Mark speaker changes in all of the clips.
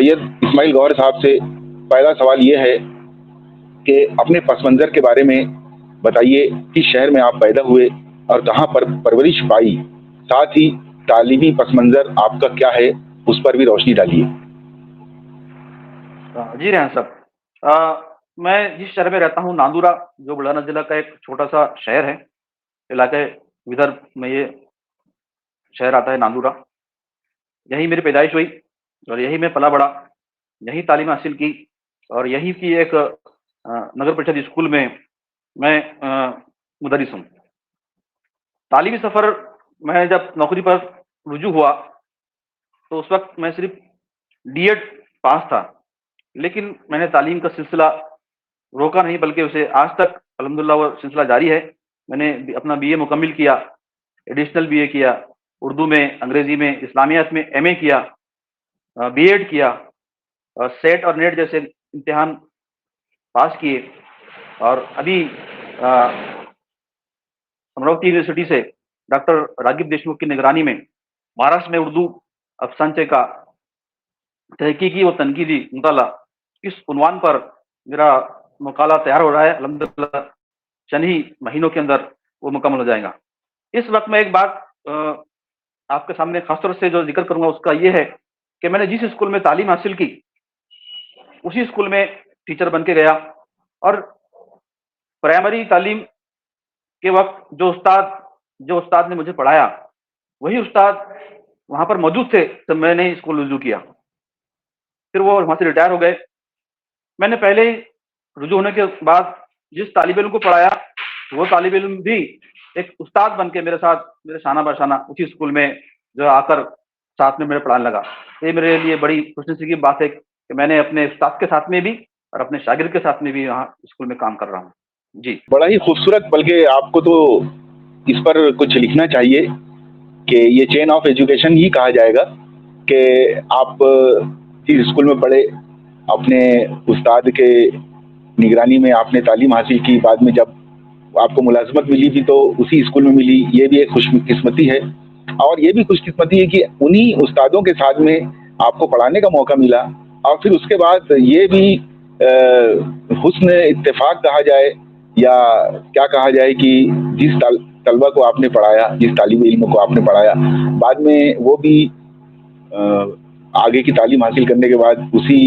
Speaker 1: सैयद इस्माइल गौहर साहब से पहला सवाल ये है कि अपने पस मंज़र के बारे में बताइए, किस शहर में आप पैदा हुए और कहाँ पर परवरिश पाई, साथ ही तालीमी पस मंज़र आपका क्या है, उस पर भी रोशनी डालिए।
Speaker 2: जी रेहान साहब, मैं जिस शहर में रहता हूँ नांदुरा, जो बुलढाना जिला का एक छोटा सा शहर है, इलाके विदर्भ में ये शहर आता है नांदुरा। यहीं मेरी पैदाइश हुई और यहीं मैं पला बड़ा, यहीं तालीम हासिल की और यहीं की एक नगर परिषद स्कूल में मैं मुदरिस हूँ। तालीमी सफ़र मैं जब नौकरी पर रुजू हुआ तो उस वक्त मैं सिर्फ डीएड पास था, लेकिन मैंने तालीम का सिलसिला रोका नहीं, बल्कि उसे आज तक अल्हम्दुलिल्लाह वो सिलसिला जारी है। मैंने अपना बीए मुकम्मिल किया, एडिशनल बीए किया, उर्दू में, अंग्रेज़ी में, इस्लामियात में एमए किया, बीएड किया, सेट और नेट जैसे इम्तिहान पास किए और अभी अमरावती यूनिवर्सिटी से डॉक्टर रागिब देशमुख की निगरानी में महाराष्ट्र में उर्दू अफसानचे का तहकीकी व तनकीदी मुताला इस उन्वान पर मेरा मकाला तैयार हो रहा है। अल्हम्दुलिल्लाह चंद ही महीनों के अंदर वो मुकम्मल हो जाएगा। इस वक्त मैं एक बात आपके सामने खासतौर से जो जिक्र करूंगा उसका ये है कि मैंने जिस स्कूल में तालीम हासिल की उसी स्कूल में टीचर बन के गया और प्राइमरी तालीम के वक्त जो उस्ताद ने मुझे पढ़ाया वही उस्ताद वहाँ पर मौजूद थे जब मैंने स्कूल रुजू किया। फिर वो वहाँ से रिटायर हो गए। मैंने पहले ही रुजू होने के बाद जिस तालिब इल्म को पढ़ाया वो तालिब इल्म भी एक उस्ताद बन के मेरे साथ मेरे शाना बशाना उसी स्कूल में जो आकर साथ में मेरे पढ़ाने लगा। ये मेरे लिए बड़ी खुशनसीबी की बात है कि मैंने अपने उस्ताद के साथ में भी और अपने शागिर्द के साथ में भी यहाँ स्कूल में काम कर रहा हूँ। जी,
Speaker 1: बड़ा ही खूबसूरत, बल्कि आपको तो इस पर कुछ लिखना चाहिए कि ये चेन ऑफ एजुकेशन ही कहा जाएगा कि आप जिस स्कूल में पढ़े, अपने उस्ताद के निगरानी में आपने तालीम हासिल की, बाद में जब आपको मुलाजमत मिली भी तो उसी स्कूल में मिली, ये भी एक खुशकिस्मती है। और ये भी खुशकिस्मती है कि उन्हीं उस्तादों के साथ में आपको पढ़ाने का मौका मिला और फिर उसके बाद ये भी हुस्न इत्तेफाक कहा जाए या क्या कहा जाए कि जिस तलबा को आपने पढ़ाया, जिस तालिब इल्म को आपने पढ़ाया, बाद में वो भी आगे की तालीम हासिल करने के बाद उसी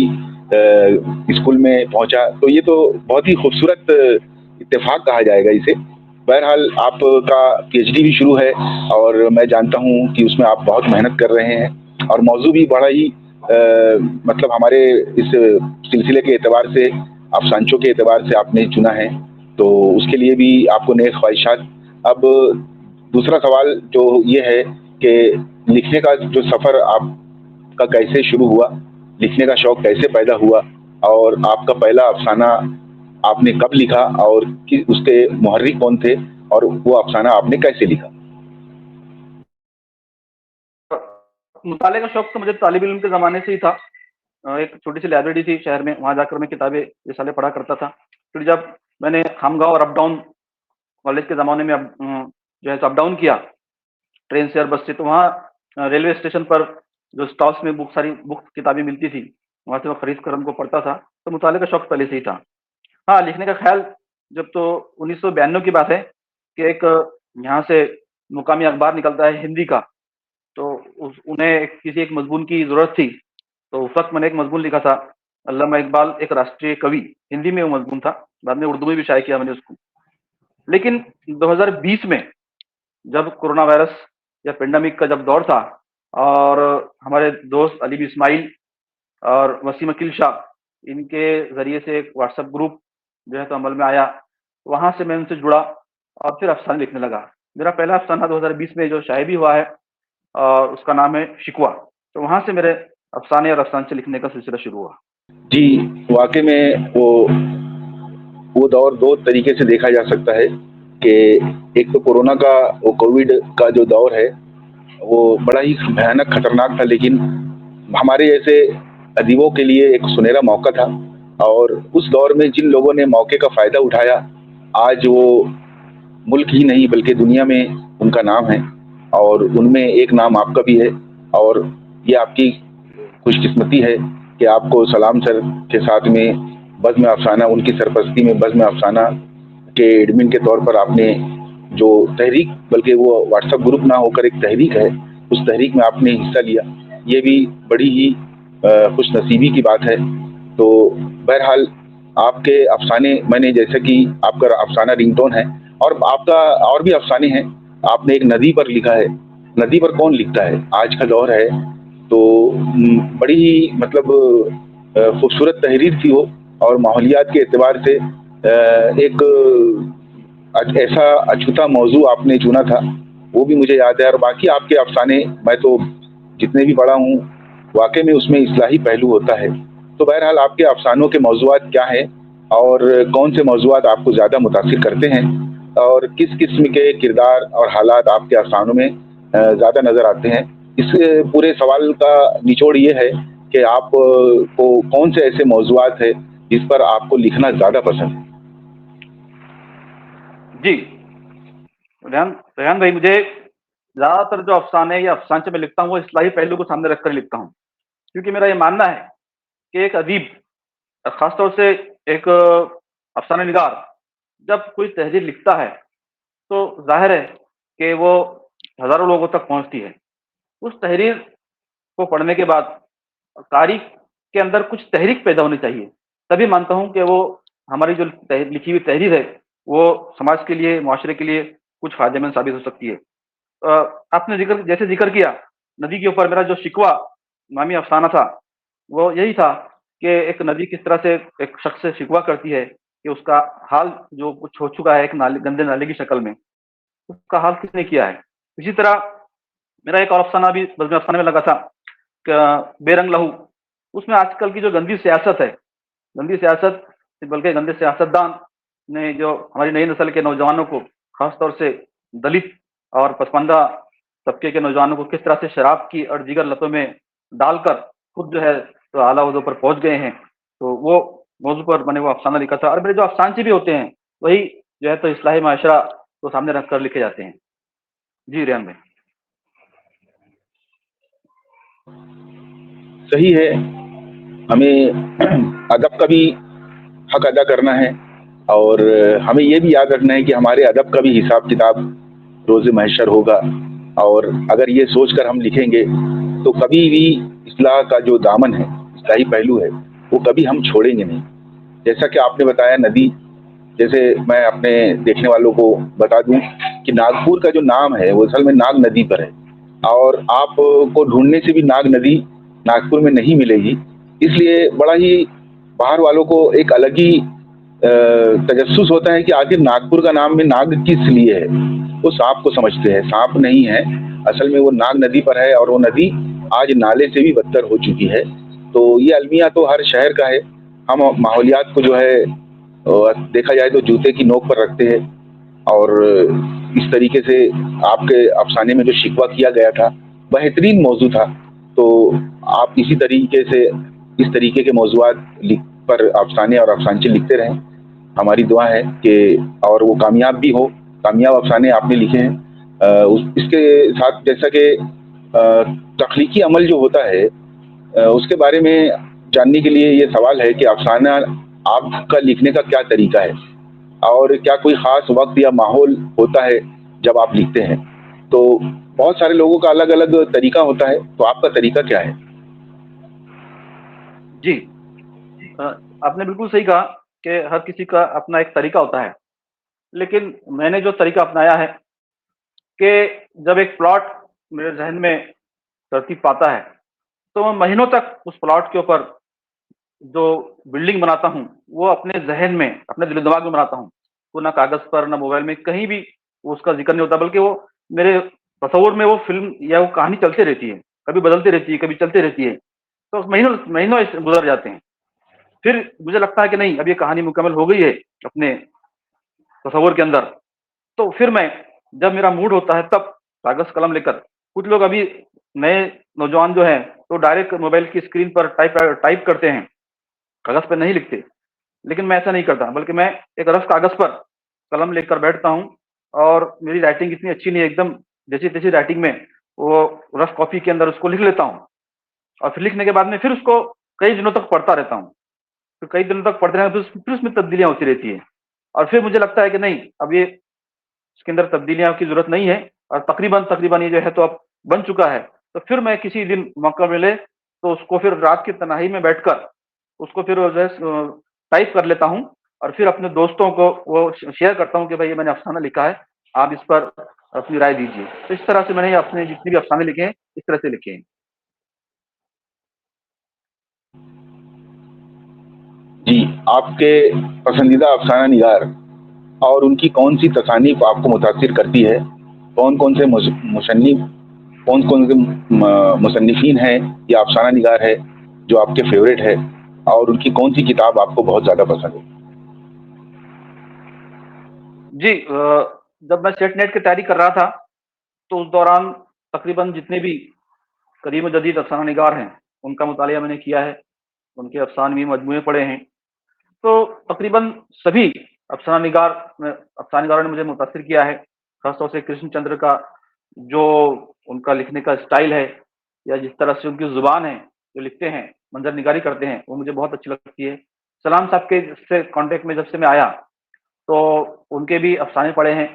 Speaker 1: स्कूल में पहुंचा, तो ये तो बहुत ही खूबसूरत इत्तेफाक कहा जाएगा इसे। बहरहाल आपका पीएचडी भी शुरू है और मैं जानता हूं कि उसमें आप बहुत मेहनत कर रहे हैं और मौजू भी बड़ा ही मतलब हमारे इस सिलसिले के एतबार से, अफसानचों के एतबार से आपने चुना है, तो उसके लिए भी आपको नेक ख्वाहिशात। अब दूसरा सवाल जो ये है कि लिखने का जो सफ़र आपका कैसे शुरू हुआ, लिखने का शौक़ कैसे पैदा हुआ और आपका पहला अफसाना आपने कब लिखा और उसके मुहर्रिक कौन थे और वो अफसाना आपने कैसे लिखा?
Speaker 2: मुताले का शौक़ तो मुझे तालिब इल्म के ज़माने से ही था। एक छोटी सी लाइब्रेरी थी शहर में, वहाँ जाकर मैं किताबें रिसाले पढ़ा करता था। फिर जब मैंने खामगांव और अप डाउन कॉलेज के ज़माने में जो है अप डाउन किया ट्रेन से और बस से, तो वहाँ रेलवे स्टेशन पर जो स्टॉल्स में सारी बुक किताबें मिलती थी, वहाँ से मैं खरीद कर उनको पढ़ता था। तो मुताले का शौक़ पहले से ही था। हाँ, लिखने का ख्याल जब तो 1992 की बात है कि एक यहाँ से मुकामी अखबार निकलता है हिंदी का, तो उन्हें किसी एक मजमून की ज़रूरत थी, तो उस वक्त मैंने एक मजमून लिखा था, अल्लामा इकबाल एक राष्ट्रीय कवि। हिंदी में वो मजमून था, बाद में उर्दू में भी शाये किया मैंने उसको। लेकिन 2020 में जब कोरोना वायरस या पेंडेमिक का जब दौर था और हमारे दोस्त अली इस्माइल और वसीम अकील शाह, इनके ज़रिए से एक व्हाट्सएप ग्रुप जो है तो अमल में आया, वहाँ से मैं उनसे जुड़ा और फिर अफसाने लिखने लगा। मेरा पहला अफसाना 2020 में जो शाये भी हुआ है और उसका नाम है शिकवा। तो वहाँ से मेरे अफसाने और अफसानचे लिखने का सिलसिला शुरू हुआ।
Speaker 1: जी, वाकई में वो दौर दो तरीके से देखा जा सकता है कि एक तो कोरोना का, वो कोविड का जो दौर है वो बड़ा ही भयानक खतरनाक था, लेकिन हमारे जैसे अदीबों के लिए एक सुनहरा मौका था और उस दौर में जिन लोगों ने मौके का फ़ायदा उठाया, आज वो मुल्क ही नहीं बल्कि दुनिया में उनका नाम है और उनमें एक नाम आपका भी है। और ये आपकी खुशकिस्मती है کہ آپ کو سلام سر کے ساتھ میں بزم افسانہ، ان کی سرپرستی میں بزم افسانہ کے ایڈمن کے طور پر آپ نے جو تحریک، بلکہ وہ واٹس ایپ گروپ نہ ہو کر ایک تحریک ہے، اس تحریک میں آپ نے حصہ لیا، یہ بھی بڑی ہی خوش نصیبی کی بات ہے۔ تو بہرحال آپ کے افسانے، میں نے جیسا کہ آپ کا افسانہ رنگ ٹون ہے، اور آپ کا اور بھی افسانے ہیں، آپ نے ایک ندی پر لکھا ہے۔ ندی پر کون لکھتا ہے؟ آج کا دور ہے، تو بڑی ہی مطلب خوبصورت تحریر تھی وہ، اور ماحولیات کے اعتبار سے ایک ایسا اچھوتا موضوع آپ نے چنا تھا، وہ بھی مجھے یاد ہے۔ اور باقی آپ کے افسانے میں تو جتنے بھی پڑھا ہوں، واقعی میں اس میں اصلاحی پہلو ہوتا ہے۔ تو بہرحال آپ کے افسانوں کے موضوعات کیا ہیں، اور کون سے موضوعات آپ کو زیادہ متاثر کرتے ہیں، اور کس قسم کے کردار اور حالات آپ کے افسانوں میں زیادہ نظر آتے ہیں؟ اس پورے سوال کا نچوڑ یہ ہے کہ آپ کو کون سے ایسے موضوعات ہیں جس پر آپ کو لکھنا زیادہ پسند ہے؟
Speaker 2: جی ریحان بھائی، مجھے زیادہ تر جو افسانے یا افسانچے میں لکھتا ہوں وہ اصلاحی پہلو کو سامنے رکھ کر لکھتا ہوں، کیونکہ میرا یہ ماننا ہے کہ ایک ادیب، خاص طور سے ایک افسانہ نگار، جب کوئی تحریر لکھتا ہے تو ظاہر ہے کہ وہ ہزاروں لوگوں تک پہنچتی ہے۔ اس تحریر کو پڑھنے کے بعد قاری کے اندر کچھ تحریک پیدا ہونی چاہیے، تبھی مانتا ہوں کہ وہ ہماری جو لکھی ہوئی تحریر ہے وہ سماج کے لیے، معاشرے کے لیے کچھ فائدے مند ثابت ہو سکتی ہے۔ آپ نے جیسے ذکر کیا ندی کے اوپر، میرا جو شکوہ نامی افسانہ تھا وہ یہی تھا کہ ایک ندی کس طرح سے ایک شخص سے شکوہ کرتی ہے کہ اس کا حال جو کچھ ہو چکا ہے ایک گندے نالے کی شکل میں، اس کا حال کس نے کیا ہے۔ اسی طرح میرا ایک اور افسانہ بھی بزم افسانے میں لگا تھا کہ بے رنگ لہو، اس میں آج کل کی جو گندی سیاست ہے، گندی سیاست بلکہ گندے سیاستدان نے جو ہماری نئی نسل کے نوجوانوں کو، خاص طور سے دلت اور پسماندہ طبقے کے نوجوانوں کو کس طرح سے شراب کی اور دیگر لتوں میں ڈال کر خود جو ہے تو اعلیٰ عہدوں پر پہنچ گئے ہیں، تو وہ موضوع پر میں نے وہ افسانہ لکھا تھا۔ اور میرے جو افسانچے بھی ہوتے ہیں وہی جو ہے تو اصلاحی معاشرہ کو سامنے رکھ کر لکھے جاتے ہیں۔ جی ریان بھائی۔
Speaker 1: صحیح ہے، ہمیں ادب کا بھی حق ادا کرنا ہے، اور ہمیں یہ بھی یاد رکھنا ہے کہ ہمارے ادب کا بھی حساب کتاب روز محشر ہوگا، اور اگر یہ سوچ کر ہم لکھیں گے تو کبھی بھی اصلاح کا جو دامن ہے، اصلاحی پہلو ہے، وہ کبھی ہم چھوڑیں گے نہیں۔ جیسا کہ آپ نے بتایا ندی، جیسے میں اپنے دیکھنے والوں کو بتا دوں کہ ناگپور کا جو نام ہے وہ اصل میں ناگ ندی پر ہے، اور آپ کو ڈھونڈنے سے بھی ناگ ندی ناگپور میں نہیں ملے گی، اس لیے بڑا ہی باہر والوں کو ایک الگ ہی تجسس ہوتا ہے کہ آخر ناگپور کا نام میں ناگ کس لیے ہے۔ وہ سانپ کو سمجھتے ہیں، سانپ نہیں ہے، اصل میں وہ ناگ ندی پر ہے، اور وہ ندی آج نالے سے بھی بدتر ہو چکی ہے۔ تو یہ المیہ تو ہر شہر کا ہے۔ ہم ماحولیات کو جو ہے دیکھا جائے تو جوتے کی نوک پر رکھتے ہیں، اور اس طریقے سے آپ کے افسانے میں جو شکوہ کیا گیا تھا بہترین موضوع تھا۔ تو آپ اسی طریقے سے اس طریقے کے موضوعات پر افسانے اور افسانچے لکھتے رہیں، ہماری دعا ہے کہ اور وہ کامیاب بھی ہو۔ کامیاب افسانے آپ نے لکھے ہیں۔ اس کے ساتھ جیسا کہ تخلیقی عمل جو ہوتا ہے، اس کے بارے میں جاننے کے لیے یہ سوال ہے کہ افسانہ آپ کا لکھنے کا کیا طریقہ ہے، اور کیا کوئی خاص وقت یا ماحول ہوتا ہے جب آپ لکھتے ہیں؟ تو بہت سارے لوگوں کا الگ الگ طریقہ ہوتا ہے، تو آپ کا طریقہ کیا ہے؟
Speaker 2: جی آپ نے بالکل صحیح کہا کہ ہر کسی کا اپنا ایک طریقہ ہوتا ہے، لیکن میں نے جو طریقہ اپنایا ہے کہ جب ایک پلاٹ میرے ذہن میں ترتیب پاتا ہے تو میں مہینوں تک اس پلاٹ کے اوپر جو بلڈنگ بناتا ہوں وہ اپنے ذہن میں، اپنے دل و دماغ میں بناتا ہوں، وہ نہ کاغذ پر نہ موبائل میں کہیں بھی اس کا ذکر نہیں ہوتا، بلکہ وہ میرے تصور میں وہ فلم یا وہ کہانی چلتے رہتی ہے، کبھی بدلتی رہتی ہے، کبھی چلتی رہتی ہے، تو مہینوں مہینوں گزر جاتے ہیں۔ پھر مجھے لگتا ہے کہ نہیں، اب یہ کہانی مکمل ہو گئی ہے اپنے تصور کے اندر، تو پھر میں جب میرا موڈ ہوتا ہے تب کاغذ قلم لے کر، کچھ لوگ ابھی نئے نوجوان جو ہیں تو ڈائریکٹ موبائل کی اسکرین پر ٹائپ کرتے ہیں، کاغذ پہ نہیں لکھتے، لیکن میں ایسا نہیں کرتا، بلکہ میں ایک رف کاغذ پر قلم لے کر بیٹھتا ہوں، اور میری رائٹنگ اتنی اچھی نہیں ہے، ایک دم جیسی تیسی رائٹنگ میں وہ رف کاپی کے اندر اس کو لکھ لیتا ہوں، اور پھر لکھنے کے بعد میں پھر اس کو कई दिनों तक पढ़ता रहता हूँ, तो कई दिनों तक पढ़ते रहने फिर उसमें तब्दीलियाँ होती रहती हैं, और फिर मुझे लगता है कि नहीं, अब ये इसके अंदर तब्दीलियाँ की ज़रूरत नहीं है, और तकरीबन तकरीबन ये जो है तो अब बन चुका है। तो फिर मैं किसी दिन मौका मिले तो उसको फिर रात की तन्हाई में बैठकर उसको फिर जो है टाइप कर लेता हूँ, और फिर अपने दोस्तों को वो शेयर करता हूँ कि भाई ये मैंने अफ़साना लिखा है, आप इस पर अपनी राय दीजिए। तो इस तरह से मैंने अपने जितने भी अफ़साने लिखे हैं, इस तरह से लिखे हैं।
Speaker 1: जी, आपके पसंदीदा अफ़साना निगार और उनकी कौन-सी तसानीफ़ आपको मुतासिर करती है? कौन-कौन से मुसन्निफ़, कौन-कौन से मुसन्निफ़ीन हैं या अफ़साना निगार है जो आपके फ़ेवरेट है, और उनकी कौन-सी किताब आपको बहुत ज़्यादा पसंद है?
Speaker 2: जी, जब मैं सेट नेट की तैयारी कर रहा था, तो उस दौरान तकरीबन जितने भी कदीम व जदीद अफ़साना निगार हैं, उनका मुतालिया मैंने किया है, उनके अफ़सानवी मजमूए पढ़े हैं। तो तकरीबन सभी अफ़साना निगारों ने मुझे मुतासिर किया है। ख़ास तौर से कृष्ण चंद्र का जो उनका लिखने का स्टाइल है, या जिस तरह से उनकी ज़ुबान है, जो लिखते हैं, मंज़र निगारी करते हैं, वो मुझे बहुत अच्छी लगती है। सलाम साहब के से कॉन्टैक्ट में जब से मैं आया, तो उनके भी अफ़साने पढ़े हैं,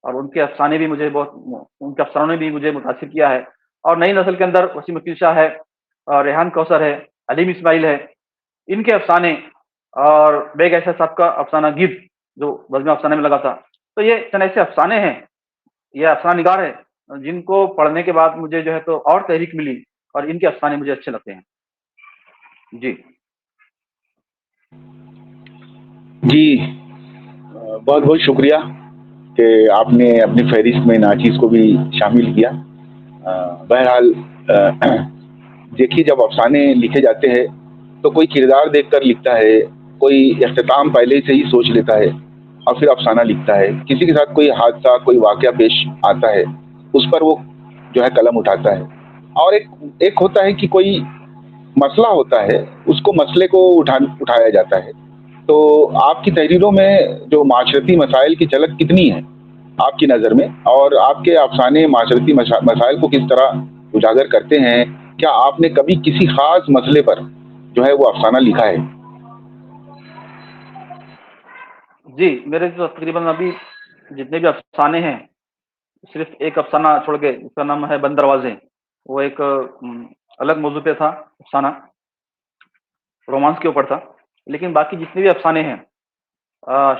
Speaker 2: और उनके अफ़साने भी मुझे बहुत उनके अफ़सानों ने भी मुझे मुतासिर किया है। और नई नस्ल के अंदर वसीम अकील शाह है, रेहान कौसर है, अलीम इस्माइल है, इनके अफ़साने, और बेग ऐसा साहब का अफ़साना गिद्ध, जो बज़्म अफ़साने में लगा था। तो ये चंद ऐसे अफ़साने हैं, ये अफ़साना निगार है, जिनको पढ़ने के बाद मुझे जो है तो और तहरीक मिली, और इनके अफ़साने मुझे अच्छे लगते हैं। जी।
Speaker 1: जी, बहुत-बहुत शुक्रिया कि आपने अपनी फ़हरिस्त में नाचीज़ को भी शामिल किया। बहरहाल देखिए, जब अफ़साने लिखे जाते हैं तो कोई किरदार देखकर लिखता है, कोई इख्तिताम पहले से ही सोच लेता है और फिर अफ़साना लिखता है। किसी के साथ कोई हादसा, कोई वाक़या पेश आता है, उस पर वो जो है कलम उठाता है। और एक एक होता है कि कोई मसला होता है, उसको मसले को उठाया जाता है। तो आपकी तहरीरों में जो माशरती मसाइल की झलक कितनी है आपकी नज़र में? और आपके अफ़साने माशरती मसाइल को किस तरह उजागर करते हैं? क्या आपने कभी किसी ख़ास मसले पर जो है वो अफ़साना लिखा है?
Speaker 2: जी, मेरे जो तकरीबन अभी जितने भी अफ़साने हैं, सिर्फ़ एक अफ़साना छोड़ के, उसका नाम है बंद दरवाज़े। वो एक अलग मौज़ू पे था अफ़साना, रोमांस के ऊपर था। लेकिन बाकी जितने भी अफ़साने हैं,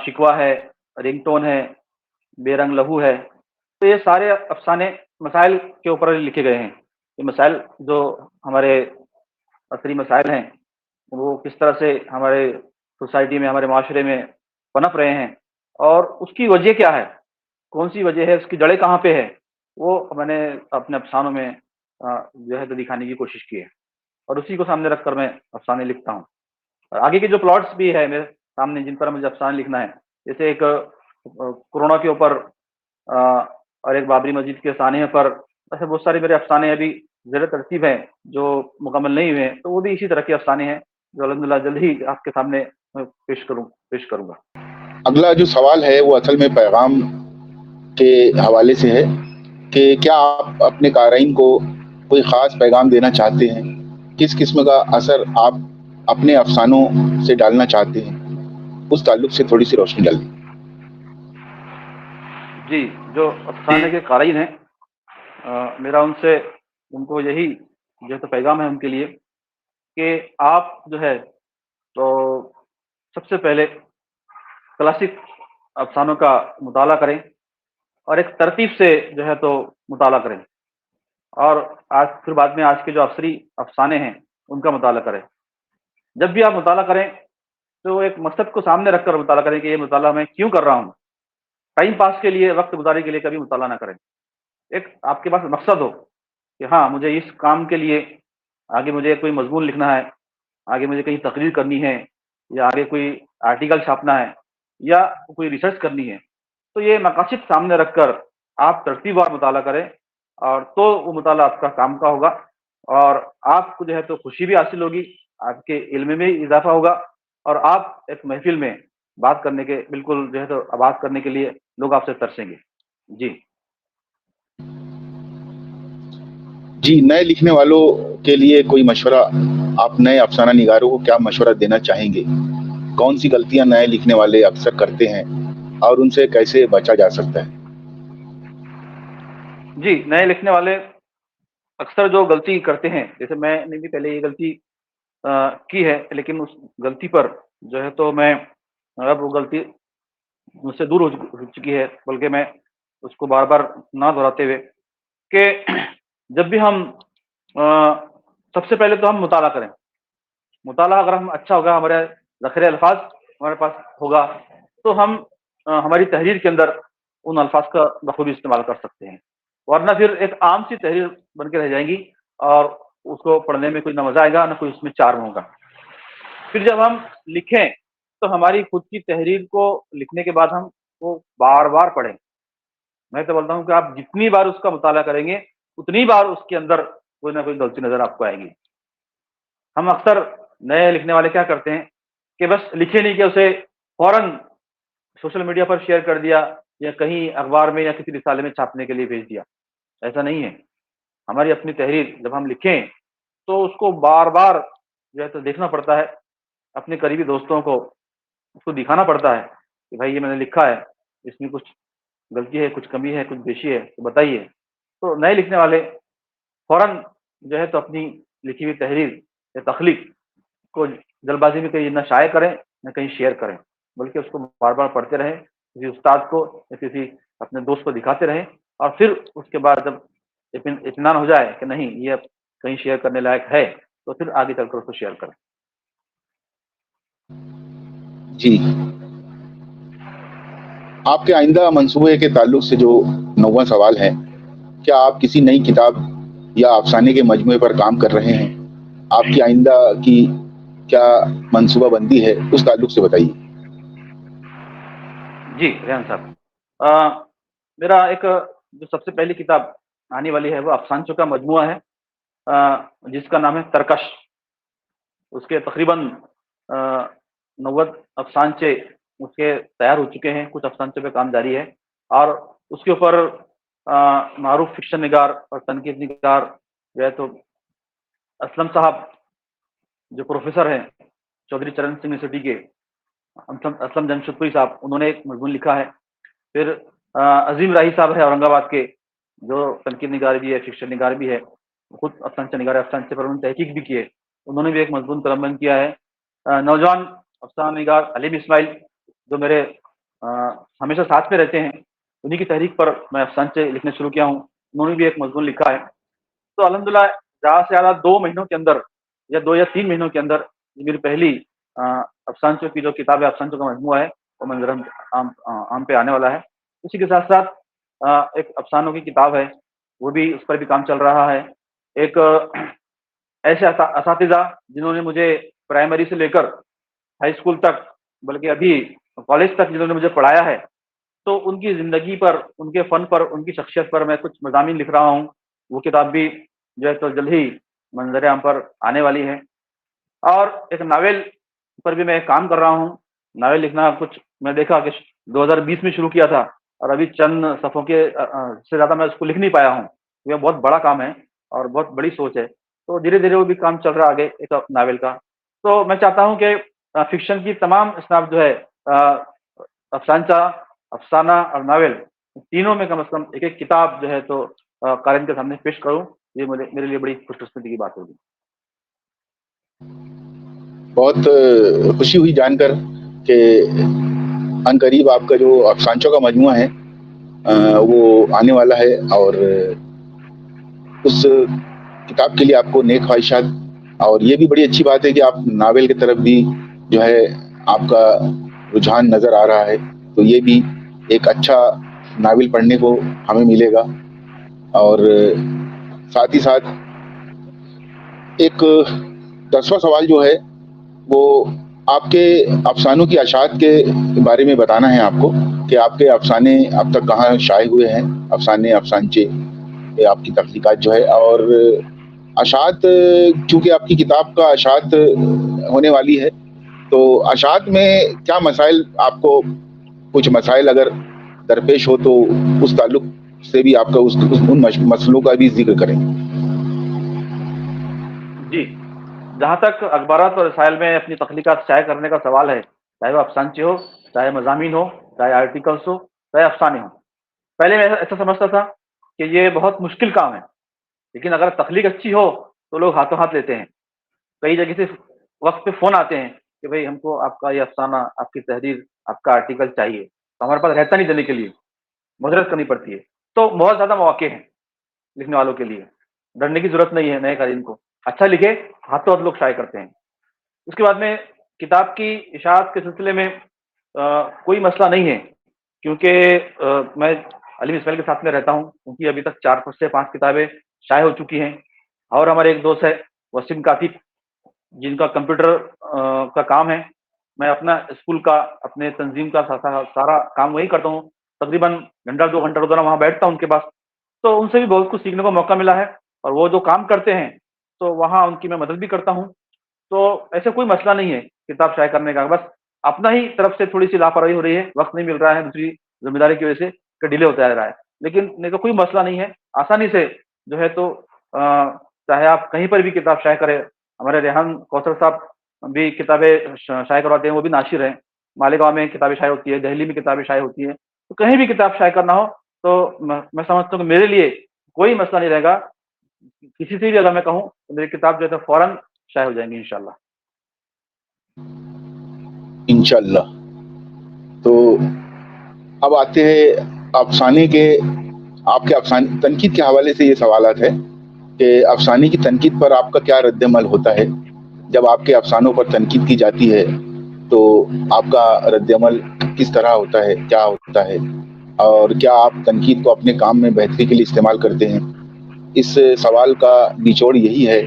Speaker 2: शिकवा है, रिंगटोन है, बेरंग लहू है, तो ये सारे अफ़साने मसाइल के ऊपर लिखे गए हैं। ये मसाइल जो हमारे असली मसाइल हैं, वो किस तरह से हमारे सोसाइटी में, हमारे माशरे में पनप रहे हैं, और उसकी वजह क्या है, कौन-सी वजह है, उसकी जड़ें कहाँ पे है, वो मैंने अपने अफ़सानों में जो है तो दिखाने की कोशिश की है, और उसी को सामने रखकर मैं अफ़साने लिखता हूँ। और आगे के जो प्लॉट्स भी है मेरे सामने, जिन पर मुझे अफ़साना लिखना है, जैसे एक कोरोना के ऊपर, अ, और एक बाबरी मस्जिद के सानिया पर, ऐसे बहुत सारे मेरे अफ़साने अभी ज़ेर तरतीब हैं, जो मुकम्मल नहीं हुए हैं। तो वो भी इसी तरह के अफ़साने हैं, जो अल्हम्दुलिल्लाह जल्द ही आपके सामने मैं पेश करूँगा।
Speaker 1: अगला जो सवाल है वो असल में पैगाम के हवाले से है कि क्या आप अपने क़ारीन को कोई ख़ास पैगाम देना चाहते हैं? किस किस्म का असर आप अपने अफ़सानों से डालना चाहते हैं? उस ताल्लुक से थोड़ी-सी रोशनी डालें।
Speaker 2: जी, जो अफ़साने के क़ारीन हैं, मेरा उनको यही जो है तो पैगाम है उनके लिए, कि आप जो है तो सबसे पहले क्लासिक अफ़सानों का मुताला करें, और एक तरतीब से जो है तो मुताला करें, और फिर बाद में आज के जो असरी अफ़साने हैं, उनका मुताला करें। जब भी आप मुताला करें, तो एक मकसद को सामने रखकर मुताला करें कि ये मुताला मैं क्यों कर रहा हूँ? टाइम पास के लिए, वक़्त गुज़ारी के लिए कभी मुताला ना करें। एक आपके पास मकसद हो कि हाँ, मुझे इस काम के लिए आगे मुझे कोई मज़मून लिखना है, आगे मुझे कहीं तकरीर करनी है, या आगे कोई आर्टिकल छापना है, या कोई रिसर्च करनी है। तो ये मकासद सामने रखकर आप तरतीबवार मुताला करें, और तो वो मुताला आपका काम का होगा, और आपको जो है तो खुशी भी हासिल होगी, आपके इल्म में भी इज़ाफ़ा होगा, और आप एक महफ़िल में बात करने के बिल्कुल जो है तो बात करने के लिए लोग आपसे तरसेंगे। जी।
Speaker 1: जी, नए लिखने वालों के लिए कोई मशवरा आप नए अफसाना निगारों को क्या मशवरा देना चाहेंगे? कौन सी गलतियां नए लिखने वाले अक्सर करते हैं और उनसे कैसे बचा जा सकता है?
Speaker 2: जी, नए लिखने वाले अक्सर जो गलती करते हैं, जैसे मैंने भी पहले ये गलती अ, की है, लेकिन उस गलती पर जो है तो मैं अब वो गलती मुझसे दूर हो चुकी है, बल्कि मैं उसको बार-बार ना दोहराते हुए कि जब भी हम अ, सबसे पहले तो हम मुताला करें। मुताला अगर हम अच्छा होगा, हमारे ज़ख़ीरे अल्फ़ाज़ हमारे पास होगा, तो हम हमारी तहरीर के अंदर उन अल्फ़ाज़ का बखूबी इस्तेमाल कर सकते हैं। वरना फिर एक आम सी तहरीर बन के रह जाएगी और उसको पढ़ने में कोई ना मज़ा आएगा, ना कोई उसमें चार्म होगा। फिर जब हम लिखें, तो हमारी खुद की तहरीर को लिखने के बाद हम वो बार-बार पढ़ें। मैं तो बोलता हूँ कि आप जितनी बार उसका मुताला करेंगे, उतनी बार उसके अंदर कोई ना कोई गलती नज़र आपको आएगी। हम अक्सर नए लिखने वाले क्या करते हैं कि बस लिखे नहीं कि उसे फ़ौरन सोशल मीडिया पर शेयर कर दिया या कहीं अखबार में या किसी रिसाले में छापने के लिए भेज दिया। ऐसा नहीं है। हमारी अपनी तहरीर जब हम लिखें, तो उसको बार-बार जो है तो देखना पड़ता है। अपने करीबी दोस्तों को उसको दिखाना पड़ता है कि भाई ये मैंने लिखा है, इसमें कुछ गलती है, कुछ कमी है, कुछ बेशी है, तो बताइए। तो नए लिखने वाले फ़ौरन जो है तो अपनी लिखी हुई तहरीर या तख़लीक़ को जल्दबाज़ी में कहीं ना शाये करें, ना कहीं शेयर करें, बल्कि उसको बार-बार पढ़ते रहें, किसी उस्ताद को या किसी अपने दोस्त को दिखाते रहें और फिर उसके बाद जब इत्मीनान हो जाए कि नहीं, ये अब कहीं शेयर करने लायक है, तो फिर आगे चलकर उसको शेयर करें।
Speaker 1: जी, आपके आइंदा मंसूबे के ताल्लुक से जो 9वां सवाल है, क्या आप किसी नई किताब या अफ़साने के मजमूए पर काम कर रहे हैं? आपकी आइंदा की क्या मंसूबा बंदी है, उस ताल्लुक से बताइए?
Speaker 2: जी, रेहान साहब। मेरा एक जो सबसे पहली किताब आने वाली है, वो अफ़सानचों का मजमूआ है, जिसका नाम है तरकश। उसके तकरीबन 90 अफ़सानचे उसके तैयार हो चुके हैं, कुछ अफ़सानचों पे काम जारी है और उसके ऊपर मारूफ़ फ़िक्शन निगार और तनकीद निगार जो है तो असलम साहब, जो प्रोफ़ेसर हैं, चौधरी चरण सिंह यूनिवर्सिटी के, असलम असलम जमशेदपुरी साहब, उन्होंने एक मज़मून लिखा है। फिर अज़ीम राही साहब हैं औरंगाबाद के, जो तनकीद निगार भी है, फ़िक्शन निगार भी है। खुद अफ़सानचा निगार है, अफ़सानचे पर उन्होंने तहक़ीक़ भी की है। उन्होंने भी एक मज़मून कलमबंद किया है। नौजवान अफ़साना निगार अलीम इस्माइल, जो मेरे अ, हमेशा साथ में रहते हैं, उन्हीं की तहरीक पर मैं अफ़सानचे लिखना शुरू किया हूँ। उन्होंने भी एक मज़मून लिखा है। तो अल्हम्दुलिल्लाह ज़्यादा से ज़्यादा 2 महीनों के अंदर या 2 या 3 महीनों के अंदर ये मेरी पहली अ, अफ़सानचों की जो किताब है, अफ़सानचों का मजमूआ है, वो मंज़र आम पे आने वाला है। उसी के साथ-साथ एक अफ़सानों की किताब है, वो भी उस पर भी काम चल रहा है। एक ऐसे असातिज़ा जिन्होंने मुझे प्राइमरी से लेकर हाई स्कूल तक, बल्कि अभी कॉलेज तक जिन्होंने मुझे पढ़ाया है, तो उनकी ज़िंदगी पर, उनके फ़न पर, उनकी शख्सियत पर मैं कुछ मज़ामीन लिख रहा हूँ। वो किताब भी जो है तो जल्द ही मंज़र आम पर आने वाली है और एक नावल पर भी मैं काम कर रहा हूँ। नावल लिखना कुछ मैं देखा कि 2020 में शुरू किया था और अभी चंद सफ़ों के से ज़्यादा मैं उसको लिख नहीं पाया हूँ। ये बहुत बड़ा काम है और बहुत बड़ी सोच है। तो धीरे-धीरे वो भी काम चल रहा है आगे एक नावल का। तो मैं चाहता हूँ कि फ़िक्शन की तमाम असनाफ़ जो है अफ़सानचा, अफ़साना और नावल, तीनों में कम से कम एक-एक किताब जो है तो कारीन के सामने पेश करूँ। ये मेरे लिए बड़ी खुशकिस्मती की बात होगी।
Speaker 1: बहुत खुशी हुई जानकर कि अनकरीब आपका जो अफ़सानचों का मजमूआ है वो आने वाला है और उस किताब के लिए आपको नेक ख्वाहिशात। और ये भी बड़ी अच्छी बात है कि आप नावल की तरफ भी जो है आपका रुझान नज़र आ रहा है, तो ये भी एक अच्छा नावल पढ़ने को हमें मिलेगा। और साथ ही साथ एक 10वां सवाल जो है, वो आपके अफ़सानों की अशात के बारे में बताना है आपको कि आपके अफ़साने अब तक कहाँ शाये हुए हैं, अफ़साने, अफ़सानचे, ये आपकी तख्लीक़ात जो है। और अशात, चूँकि आपकी किताब का अशात होने वाली है, तो अशात में क्या मसाइल आपको, कुछ मसाइल अगर दरपेश हो तो उस ताल्लुक से भी आपका उन मसलों का भी ज़िक्र करें?
Speaker 2: जी। جہاں تک اخبارات اور رسائل میں اپنی تخلیقات شائع کرنے کا سوال ہے، چاہے وہ افسانچے ہو، چاہے مضامین ہو، چاہے آرٹیکلس ہو، چاہے افسانے ہوں، پہلے میں ایسا سمجھتا تھا کہ یہ بہت مشکل کام ہے، لیکن اگر تخلیق اچھی ہو تو لوگ ہاتھوں ہاتھ لیتے ہیں۔ کئی جگہ سے وقت پہ فون آتے ہیں کہ بھائی ہم کو آپ کا یہ افسانہ، آپ کی تحریر، آپ کا آرٹیکل چاہیے، تو ہمارے پاس رہتا نہیں دینے کے لیے، مدرس کرنی پڑتی ہے۔ تو بہت زیادہ مواقع ہیں لکھنے والوں کے لیے، ڈرنے کی ضرورت نہیں ہے نئے قارئین کو، اچھا لکھے، ہاتھوں ہاتھ لوگ شائع کرتے ہیں۔ اس کے بعد میں کتاب کی اشاعت کے سلسلے میں کوئی مسئلہ نہیں ہے، کیونکہ میں علیم اسماعیل کے ساتھ میں رہتا ہوں، ان کی ابھی تک 4 سے 5 کتابیں شائع ہو چکی ہیں، اور ہمارے ایک دوست ہے وسیم کاتب، جن کا کمپیوٹر کا کام ہے، میں اپنا اسکول کا، اپنے تنظیم کا سارا کام وہی کرتا ہوں، تقریباً گھنٹہ 2 گھنٹہ روزانہ وہاں بیٹھتا ہوں ان کے پاس، تو ان سے بھی بہت کچھ سیکھنے کو موقع ملا ہے، اور وہ جو کام کرتے ہیں تو وہاں ان کی میں مدد بھی کرتا ہوں۔ تو ایسے کوئی مسئلہ نہیں ہے کتاب شائع کرنے کا، بس اپنا ہی طرف سے تھوڑی سی لاپرواہی ہو رہی ہے، وقت نہیں مل رہا ہے، دوسری ذمہ داری کی وجہ سے کہ ڈیلے ہوتا جا رہا ہے، لیکن نہیں تو کوئی مسئلہ نہیں ہے، آسانی سے جو ہے تو چاہے آپ کہیں پر بھی کتاب شائع کریں۔ ہمارے ریحان کوثر صاحب بھی کتابیں شائع کرواتے ہیں، وہ بھی ناشر ہیں، مالیگاؤں میں کتابیں شائع ہوتی ہے، دہلی میں کتابیں شائع ہوتی ہیں، تو کہیں بھی کتاب شائع کرنا ہو تو میں سمجھتا ہوں کہ میرے لیے کوئی مسئلہ نہیں رہے گا، کسی سے بھی اگر میں کہوں تو میری کتاب جو ہے فوراً شائع ہو جائیں گی انشاءاللہ۔
Speaker 1: انشاءاللہ۔ تو اب آتے ہیں افسانے کے، آپ کے افسانے تنقید کے حوالے سے یہ سوالات ہے کہ افسانے کی تنقید پر آپ کا کیا رد عمل ہوتا ہے؟ جب آپ کے افسانوں پر تنقید کی جاتی ہے تو آپ کا رد عمل کس طرح ہوتا ہے، کیا ہوتا ہے، اور کیا آپ تنقید کو اپنے کام میں بہتری کے لیے استعمال کرتے ہیں؟ اس سوال کا نچوڑ یہی ہے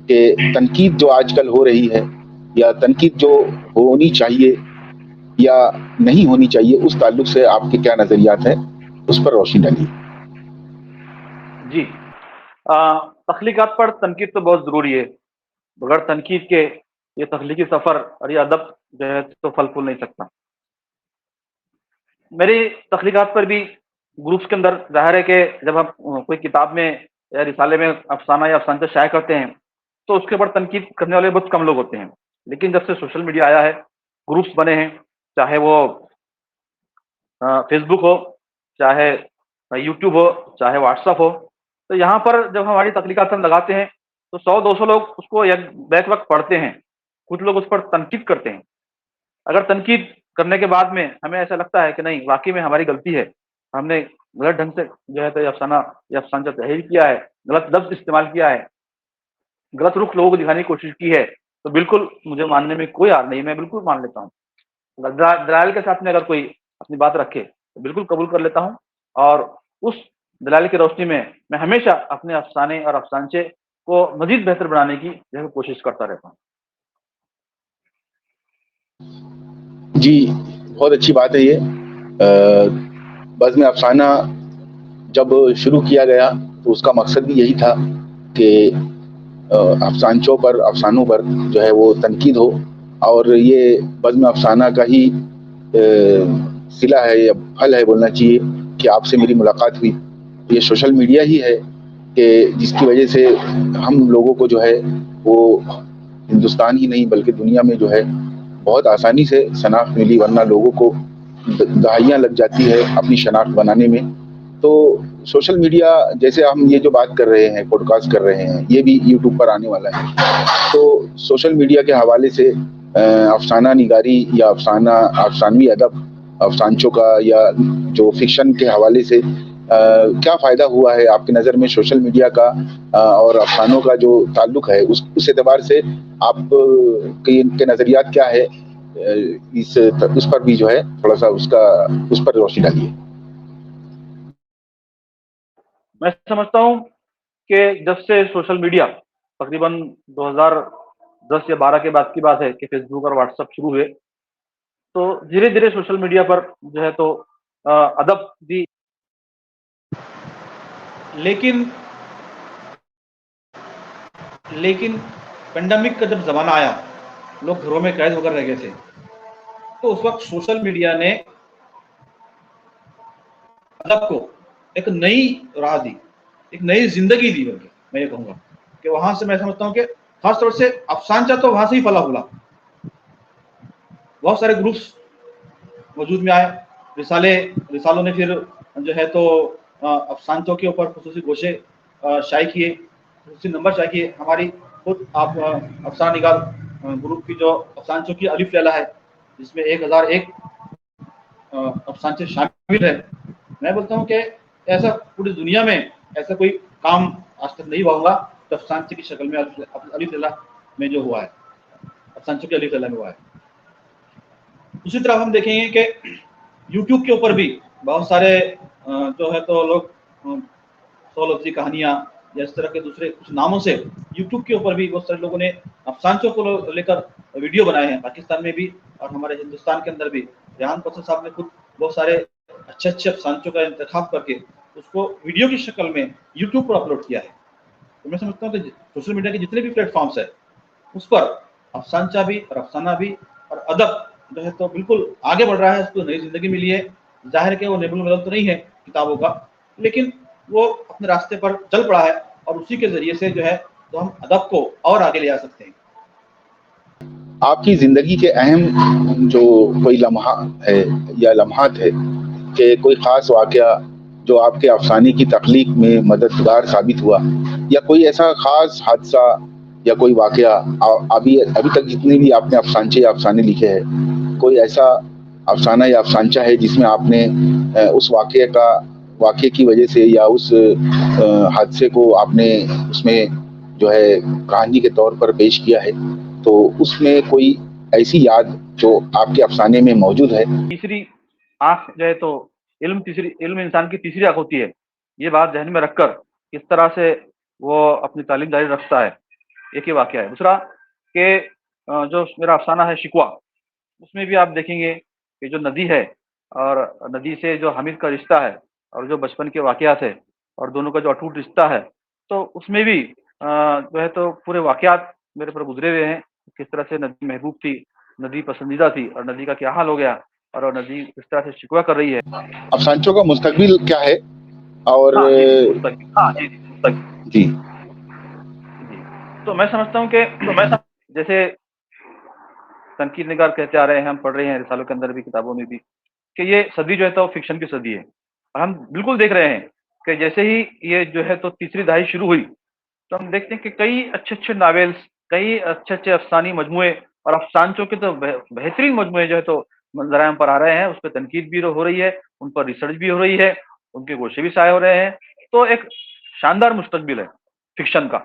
Speaker 1: کہ تنقید جو آج کل ہو رہی ہے، یا تنقید جو ہونی چاہیے یا نہیں ہونی چاہیے، اس تعلق سے آپ کے کیا نظریات ہیں، اس پر روشنی ڈالیے۔
Speaker 2: جی، تخلیقات پر تنقید تو بہت ضروری ہے، بغیر تنقید کے یہ تخلیقی سفر اور یہ ادب جو ہے تو پھل پھول نہیں سکتا۔ میری تخلیقات پر بھی گروپس کے اندر ظاہر ہے کہ جب ہم کوئی کتاب میں یا رسالے میں افسانہ یا افسانہ شائع کرتے ہیں تو اس کے اوپر تنقید کرنے والے بہت کم لوگ ہوتے ہیں، لیکن جب سے سوشل میڈیا آیا ہے، گروپس بنے ہیں، چاہے وہ فیس بک ہو، چاہے یوٹیوب ہو، چاہے واٹس ایپ ہو، تو یہاں پر جب ہماری تخلیقات ہم لگاتے ہیں تو 100-200 لوگ اس کو بیک وقت پڑھتے ہیں، کچھ لوگ اس پر تنقید کرتے ہیں۔ اگر تنقید کرنے کے بعد میں ہمیں ایسا لگتا ہے کہ نہیں واقعی میں ہماری غلطی ہے، ہم نے غلط ڈھنگ سے جو ہے تو یہ افسانہ یا افسانہ تحریر کیا ہے، غلط لفظ استعمال کیا ہے، غلط رخ لوگوں کو دکھانے کی کوشش کی ہے، تو بالکل مجھے ماننے میں کوئی حرج نہیں، میں بالکل مان لیتا ہوں۔ دلائل کے ساتھ میں اگر کوئی اپنی بات رکھے تو بالکل قبول کر لیتا ہوں، اور اس دلائل کی روشنی میں میں ہمیشہ اپنے افسانے اور افسانچے کو مزید بہتر بنانے کی جو ہے کوشش کرتا رہتا ہوں۔
Speaker 1: جی، بہت اچھی بات ہے یہ۔ بزم افسانہ جب شروع کیا گیا تو اس کا مقصد بھی یہی تھا کہ افسانچوں پر، افسانوں پر جو ہے وہ تنقید ہو، اور یہ بزم افسانہ کا ہی صلہ ہے یا پھل ہے بولنا چاہیے کہ آپ سے میری ملاقات ہوئی۔ یہ سوشل میڈیا ہی ہے کہ جس کی وجہ سے ہم لوگوں کو جو ہے وہ ہندوستان ہی نہیں بلکہ دنیا میں جو ہے بہت آسانی سے شناخت ملی، ورنہ لوگوں کو دہائیاں لگ جاتی ہے اپنی شناخت بنانے میں۔ تو سوشل میڈیا، جیسے ہم یہ جو بات کر رہے ہیں، پوڈ کاسٹ کر رہے ہیں، یہ بھی یوٹیوب پر آنے والا ہے، تو سوشل میڈیا کے حوالے سے افسانہ نگاری یا افسانوی ادب، افسانچوں کا یا جو فکشن کے حوالے سے کیا فائدہ ہوا ہے آپ کی نظر میں سوشل میڈیا کا اور افسانوں کا جو تعلق ہے، اس اعتبار سے آپ کے نظریات کیا ہے؟ اس پر بھی جو ہے تھوڑا سا اس پر روشنی ڈالیے۔
Speaker 2: میں سمجھتا ہوں کہ جب سے سوشل میڈیا تقریباً 2010 یا 12 کے بعد کی بات ہے کہ فیس بک اور واٹس ایپ شروع ہوئے، تو دھیرے دھیرے سوشل میڈیا پر جو ہے تو ادب بھی، لیکن پینڈیمک کا جب زمانہ آیا، لوگ گھروں میں قید ہو کر رہ گئے تھے، تو اس وقت سوشل میڈیا نے ادب کو ایک نئی راہ دی، ایک نئی زندگی دی، بلکہ میں یہ کہوں گا کہ وہاں سے میں سمجھتا ہوں کہ
Speaker 3: खास तौर से अफसानचा तो वहां से ही फला फूला, बहुत सारे ग्रुप्स वजूद में आए, रिसालों ने फिर जो है तो अफसानचों के ऊपर खुसूसी गोशे शाये किए, खुसूसी नंबर शाये किए। हमारी खुद आप अफसान निगाल ग्रुप की जो अफसानचों की अलिफ लैला है, जिसमें 1001 अफसानचे शामिल है। मैं बोलता हूँ कि ऐसा पूरी दुनिया में ऐसा कोई काम आज तक नहीं हुआ होगा तो अफसानचे की शक्ल में अलिफ लैला में जो हुआ है, अफसानचों की अलिफ लैला में हुआ है। दूसरी तरफ हम देखेंगे कि यूट्यूब के ऊपर भी बहुत सारे जो है तो लोग 100 लफ्जी कहानियाँ या इस तरह के दूसरे कुछ नामों से यूट्यूब के ऊपर भी बहुत सारे लोगों ने अफसानचों को लेकर वीडियो बनाए हैं, पाकिस्तान में भी और हमारे हिंदुस्तान के अंदर भी। रेहान पसंद साहब ने खुद बहुत सारे अच्छे अफसानचों का इंतखाब करके उसको वीडियो की शक्ल में यूट्यूब पर अपलोड किया है। तो मैं समझता हूँ कि सोशल मीडिया के जितने भी प्लेटफॉर्म्स है उस पर अफसानचा भी और अफसाना भी और अदब जो है तो बिल्कुल आगे बढ़ रहा है, उसको नई जिंदगी मिली है। जाहिर है कि वो नेबुल बदल तो नहीं है किताबों का, लेकिन वो अपने रास्ते पर चल पड़ा है और उसी के जरिए से जो है तो हम अदब को और आगे ले जा सकते हैं।
Speaker 1: आपकी जिंदगी के अहम जो कोई लम्हा है या लम्हात है कि कोई खास वाकया जो आपके अफसाने की तख्लीक में मददगार साबित हुआ, या कोई ऐसा खास हादसा या कोई वाकया अभी तक जितने भी आपने अफसानचे या अफसाने लिखे हैं, कोई ऐसा अफसाना या अफसानचा है जिसमें आपने उस वाकये की वजह से या उस हादसे को आपने उसमें जो है कहानी के तौर पर पेश किया है, तो उसमें कोई ऐसी याद जो आपके अफसाने में मौजूद है?
Speaker 2: तीसरी आंख जो है तो इल्म इंसान की तीसरी आंख होती है, ये बात जहन में रखकर किस तरह से वो अपनी तालीम जारी रखता है, एक ही वाकया है। दूसरा कि जो मेरा अफसाना है शिकवा, उसमें भी आप देखेंगे कि जो नदी है और नदी से जो हामिद का रिश्ता है और जो बचपन के वाकयात है और दोनों का जो अटूट रिश्ता है, तो उसमें भी जो है तो पूरे वाकयात मेरे पर गुजरे हुए हैं। किस तरह से नदी महबूब थी, नदी पसंदीदा थी और नदी का क्या हाल हो गया और नदी किस तरह से शिकवा कर रही है।
Speaker 1: अफसानचों का मुस्तकबिल क्या है? और जी
Speaker 2: तो मैं समझता हूँ कि जैसे तनकीद निगार कहते आ रहे हैं, हम पढ़ रहे हैं रिसालों के अंदर भी, किताबों में भी, कि ये सदी जो है तो फिक्शन की सदी है। और हम बिल्कुल देख रहे हैं कि जैसे ही ये जो है तो तीसरी दहाई शुरू हुई तो हम देखते हैं कि कई अच्छे नावेल्स, कई अच्छे अफसानी मजमुए और अफसानचों के तो बेहतरीन मजमुए जो है तो मंजराम पर आ रहे हैं। उस पर तनकीद भी हो रही है, उन पर रिसर्च भी हो रही है, उनके गोशे भी शाये हो रहे हैं। तो एक शानदार मुस्तकबिल है फिक्शन का।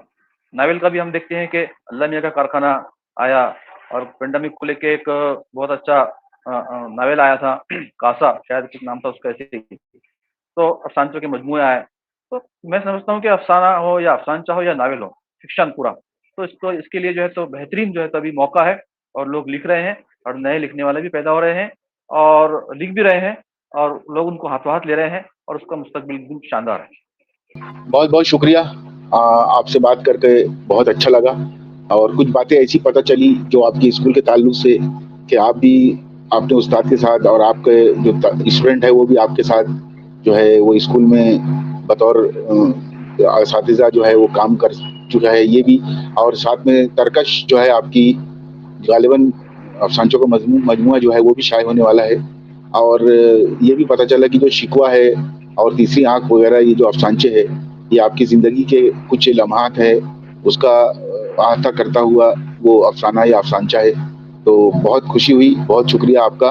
Speaker 2: नावल का भी हम देखते हैं कि अल्लाह मियां का कारखाना आया और पेंडेमिक को लेके एक बहुत अच्छा नावल आया था, कासा शायद कुछ नाम था उसका ऐसे ही। तो अफसानचों के मजमुए आए। तो मैं समझता हूँ कि अफसाना हो या अफसानचा हो या नावल हो, फिक्शन पूरा, तो इसके लिए जो है तो बेहतरीन जो है तो अभी मौका है और लोग लिख रहे हैं और नए लिखने वाले भी पैदा हो रहे हैं और लिख भी रहे हैं और लोग उनको हाथों हाथ ले रहे हैं और उसका मुस्तकबिल एकदम शानदार है।
Speaker 1: बहुत बहुत शुक्रिया, आपसे बात करके बहुत अच्छा लगा और कुछ बातें ऐसी पता चली जो आपकी स्कूल के ताल्लुक से, कि आप भी अपने उस्ताद के साथ और आपके जो स्टूडेंट है वो भी आपके साथ जो है वो स्कूल में बतौर असातिज़ा जो है वो काम कर चुका है ये भी, और साथ में तरकश जो है आपकी गालिबन अफसानचों का मजमुआ जो है वो भी शाये होने वाला है। और ये भी पता चला कि जो शिकवा है और तीसरी आंख वगैरह ये जो अफसानचे है ये आपकी ज़िंदगी के कुछ लम्हात है उसका अहाता करता हुआ वो अफसाना या अफसानचा है। तो बहुत खुशी हुई, बहुत शुक्रिया आपका।